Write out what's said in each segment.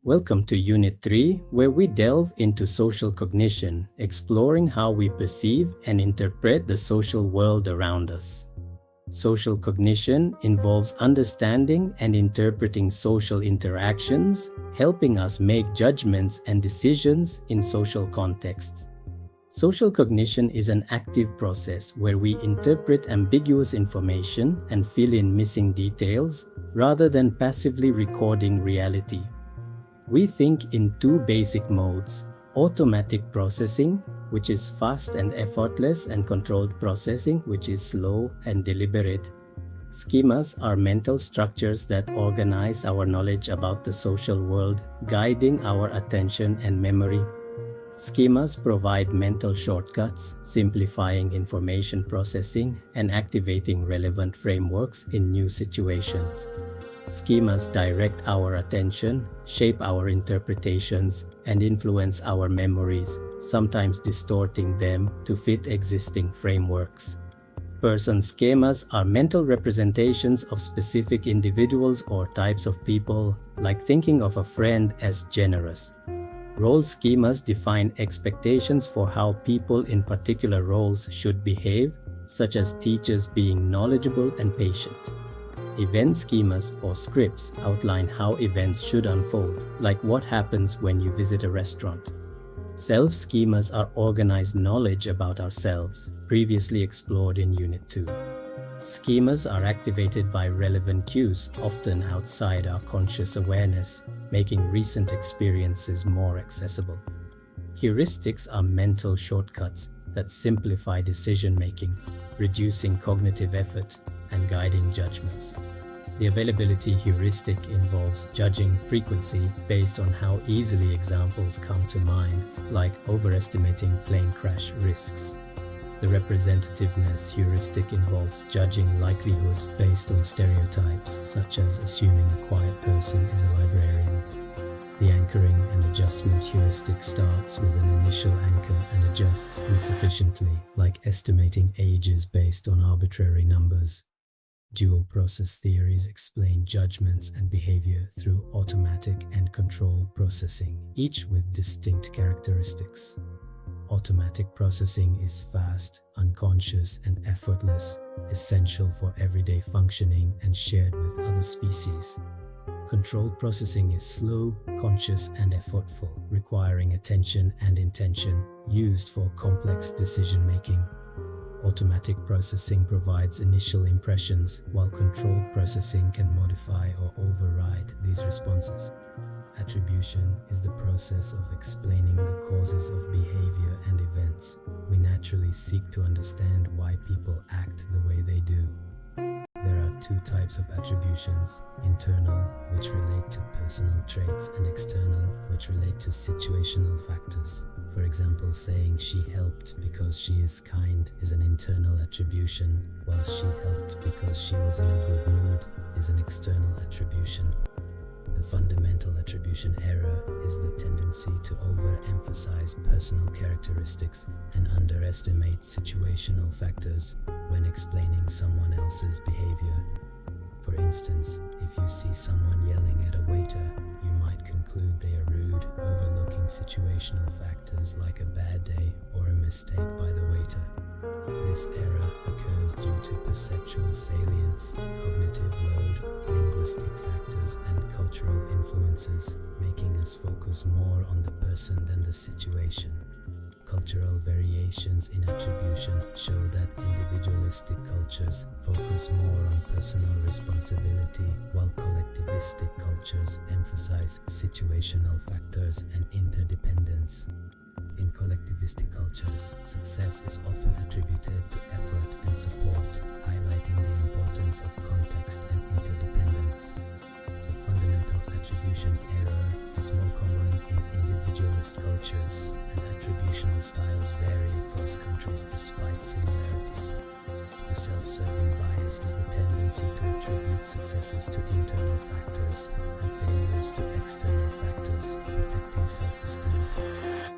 Welcome to Unit 3, where we delve into social cognition, exploring how we perceive and interpret the social world around us. Social cognition involves understanding and interpreting social interactions, helping us make judgments and decisions in social contexts. Social cognition is an active process where we interpret ambiguous information and fill in missing details rather than passively recording reality. We think in two basic modes: automatic processing, which is fast and effortless, and controlled processing, which is slow and deliberate. Schemas are mental structures that organize our knowledge about the social world, guiding our attention and memory. Schemas provide mental shortcuts, simplifying information processing and activating relevant frameworks in new situations. Schemas direct our attention, shape our interpretations, and influence our memories, sometimes distorting them to fit existing frameworks. Person schemas are mental representations of specific individuals or types of people, like thinking of a friend as generous. Role schemas define expectations for how people in particular roles should behave, such as teachers being knowledgeable and patient. Event schemas or scripts outline how events should unfold, like what happens when you visit a restaurant. Self-schemas are organized knowledge about ourselves, previously explored in Unit 2. Schemas are activated by relevant cues, often outside our conscious awareness, making recent experiences more accessible. Heuristics are mental shortcuts that simplify decision-making, reducing cognitive effort and guiding judgments. The availability heuristic involves judging frequency based on how easily examples come to mind, like overestimating plane crash risks. The representativeness heuristic involves judging likelihood based on stereotypes, such as assuming a quiet person is a librarian. The anchoring and adjustment heuristic starts with an initial anchor and adjusts insufficiently, like estimating ages based on arbitrary numbers. Dual process theories explain judgments and behavior through automatic and controlled processing, each with distinct characteristics. Automatic processing is fast, unconscious, and effortless, essential for everyday functioning and shared with other species. Controlled processing is slow, conscious, and effortful, requiring attention and intention, used for complex decision-making. Automatic processing provides initial impressions, while controlled processing can modify or override these responses. Attribution is the process of explaining the causes of behavior and events. We naturally seek to understand why people act the way they do. There are two types of attributions: internal, which relate to personal traits, and external, which relate to situational factors. For example, saying she helped because she is kind is an internal attribution, while she helped because she was in a good mood is an external attribution. The fundamental attribution error is the tendency to overemphasize personal characteristics and underestimate situational factors when explaining someone else's behavior. For instance, if you see someone yelling at a waiter, you might conclude they are rude, overlooking situational factors like a bad day or a mistake by the waiter. This error occurs due to perceptual salience, cognitive load, linguistic factors, and cultural influences, making us focus more on the person than the situation. Cultural variations in attribution show that individualistic cultures focus more on personal responsibility, while collectivistic cultures emphasize situational factors and interdependence. In collectivistic cultures, success is often attributed to effort and support, highlighting the importance of context and interdependence. The fundamental attribution error is more common in individualist cultures, and attributional styles vary across countries despite similarities. The self-serving bias is the tendency to attribute successes to internal factors and failures to external factors, protecting self-esteem.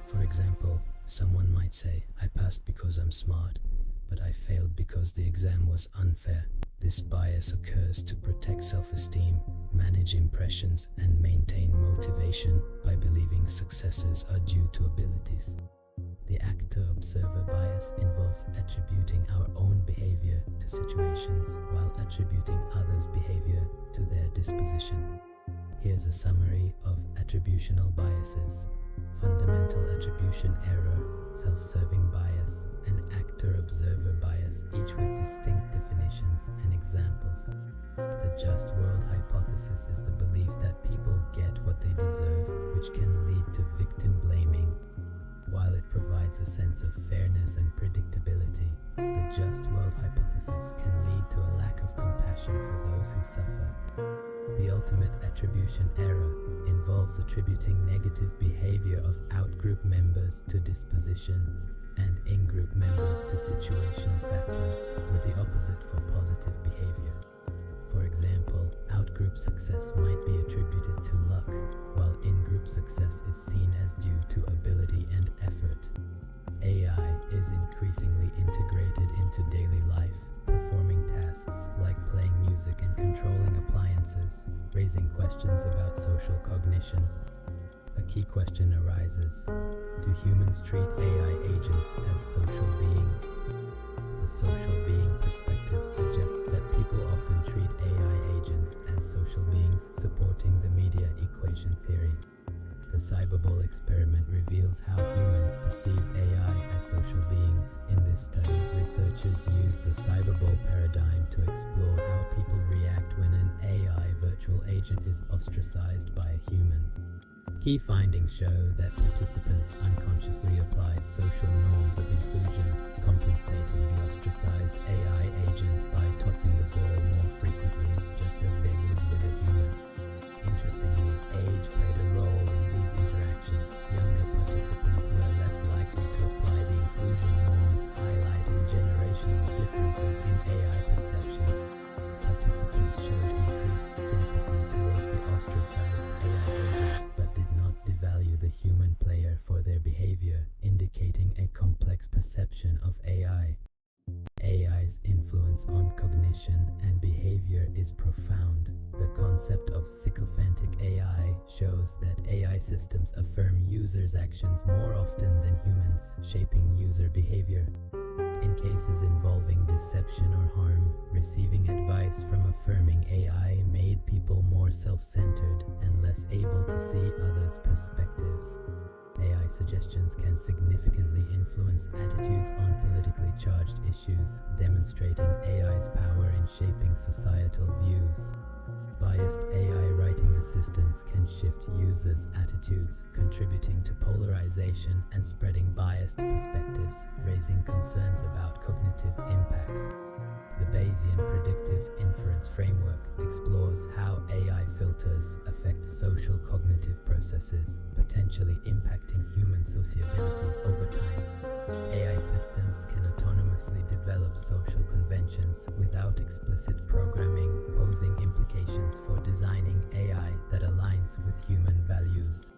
For example, someone might say, "I passed because I'm smart, but I failed because the exam was unfair." This bias occurs to protect self-esteem, manage impressions, and maintain motivation by believing successes are due to abilities. The actor-observer bias involves attributing our own behavior to situations while attributing others' behavior to their disposition. Here's a summary of attributional biases: fundamental attribution error, self-serving bias, and actor-observer bias, each with distinct definitions and examples. The just world hypothesis is the belief that people get what they deserve, which can lead to victim blaming. While it provides a sense of fairness and predictability, the just world hypothesis can lead to a lack of compassion for those who suffer. The ultimate attribution error involves attributing negative behavior of out-group members to disposition and in-group members to situational factors, with the opposite for positive behavior. For example, out-group success might be attributed to luck, while in-group success is seen as due to ability and effort. AI is increasingly integrated into daily life, performing tasks like playing music and controlling appliances, raising questions about social cognition. A key question arises: do humans treat AI agents as social beings? The social being perspective suggests that people often treat AI agents as social beings, supporting the media equation theory. The cyberball experiment reveals how humans perceive AI as social beings. In this study, researchers used the cyberball paradigm to explore how people react when an AI virtual agent is ostracized by a human. Key findings show that participants unconsciously applied social norms of inclusion, compensating the ostracized AI agent by tossing the ball more frequently, just as they would with a human. Interestingly, age played a role in these interactions. Younger participants were less likely to apply the inclusion norm, highlighting generational differences in AI perception. Participants showed increased sympathy towards the ostracized AI agent, but did not devalue the human player for their behavior, indicating a complex perception of AI. AI's influence on cognition and behavior is profound. The concept of sycophantic AI shows that AI systems affirm users' actions more often than humans, shaping user behavior. In cases involving deception or harm, receiving advice from affirming AI made people more self-centered and less able to see others' perspectives. AI suggestions can significantly influence attitudes on politically charged issues, demonstrating AI's power in shaping societal views. Biased AI writing assistants can shift users' attitudes, contributing to polarization and spreading biased perspectives, raising concerns about cognitive impacts. The Bayesian predictive inference framework explores how AI filters affect social cognitive processes, potentially impacting human sociability over time. AI systems can autonomously develop social conventions without explicit programming, posing implications for designing AI that aligns with human values.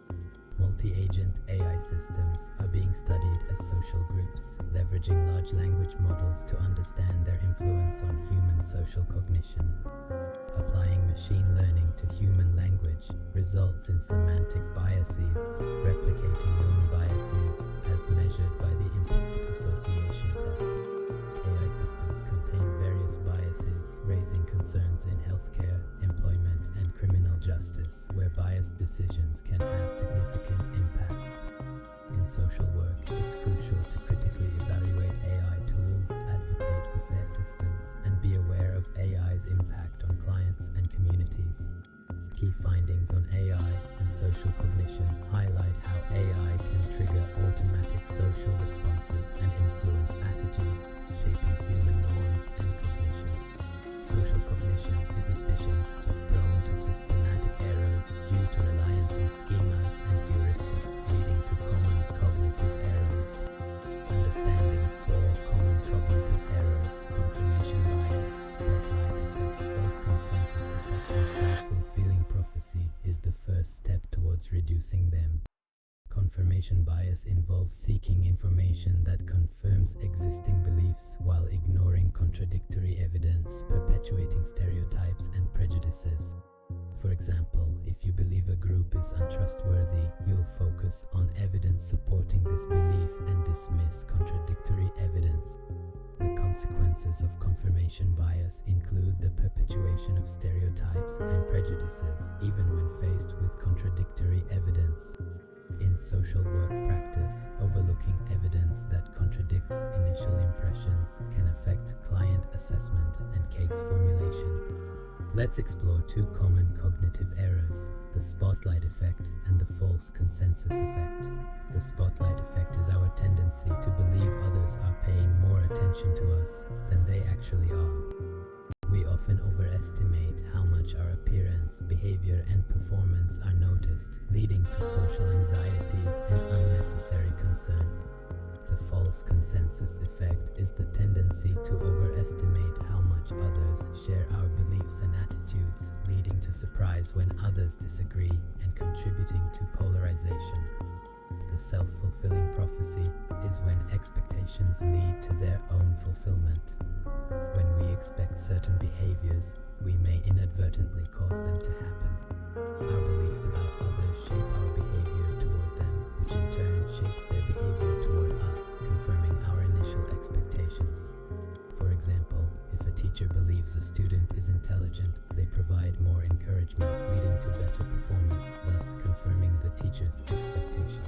Multi-agent AI systems are being studied as social groups, leveraging large language models to understand their influence on human social cognition. Applying machine learning to human language results in semantic biases, replicating known biases as measured by the implicit association test. AI systems contain various biases, raising concerns in healthcare, employment, and criminal justice, where biased decisions can have significant impacts. In social work, it's crucial to critically evaluate AI tools, advocate for fair systems, and be aware of AI's impact on clients and communities. Key findings on AI and social cognition highlight how AI can trigger automatic social responses and influence attitudes, shaping human norms and cognition. Social cognition is efficient but prone to systematic errors due to reliance on schemas and heuristics, leading to common cognitive errors. Understanding 4 common cognitive errors: confirmation bias, spotlight effect, false consensus effect, and self-fulfilling prophecy is the first step towards reducing them. Confirmation bias involves seeking information that confirms existing beliefs while ignoring contradictory evidence, perpetuating stereotypes and prejudices. For example, if you believe a group is untrustworthy, you'll focus on evidence supporting this belief and dismiss contradictory evidence. The consequences of confirmation bias include the perpetuation of stereotypes and prejudices, even when faced with contradictory evidence. In social work practice, overlooking evidence that contradicts initial impressions can affect client assessment and case formulation. Let's explore two common cognitive errors, the spotlight effect and the false consensus effect. The spotlight effect is our tendency to believe others are paying more attention to us than they actually are. We often overestimate how much our appearance, behavior, and performance are noticed, leading to social anxiety and unnecessary concern. The false consensus effect is the tendency to overestimate how much others share our beliefs and attitudes, leading to surprise when others disagree and contributing to polarization. The self-fulfilling prophecy is when expectations lead to their own fulfillment. When we expect certain behaviors, we may inadvertently cause them to happen. Our beliefs about others shape our behavior toward them, which in turn shapes their behavior toward us, confirming our initial expectations. For example, if a teacher believes a student is intelligent, they provide more encouragement, leading to better performance, thus confirming the teacher's expectation.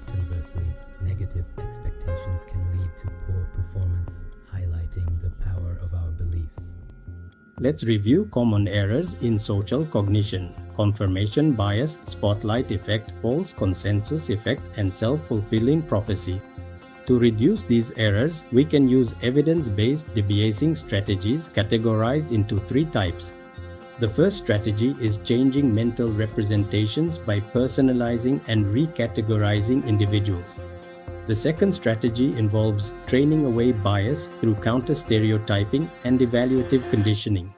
Conversely, negative expectations can lead to poor performance, highlighting the power of our beliefs. Let's review common errors in social cognition: confirmation bias, spotlight effect, false consensus effect, and self-fulfilling prophecy. To reduce these errors, we can use evidence-based debiasing strategies categorized into three types. The first strategy is changing mental representations by personalizing and recategorizing individuals. The second strategy involves training away bias through counter-stereotyping and evaluative conditioning.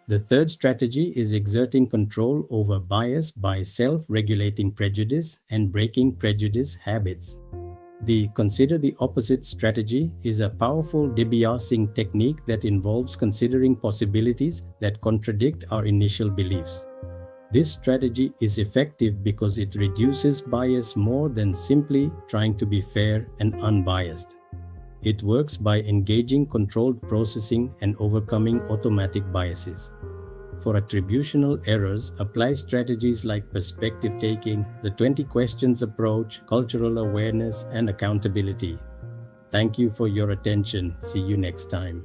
The third strategy is exerting control over bias by self-regulating prejudice and breaking prejudice habits. The consider the opposite strategy is a powerful debiasing technique that involves considering possibilities that contradict our initial beliefs. This strategy is effective because it reduces bias more than simply trying to be fair and unbiased. It works by engaging controlled processing and overcoming automatic biases. For attributional errors, apply strategies like perspective taking, the 20 questions approach, cultural awareness, and accountability. Thank you for your attention. See you next time.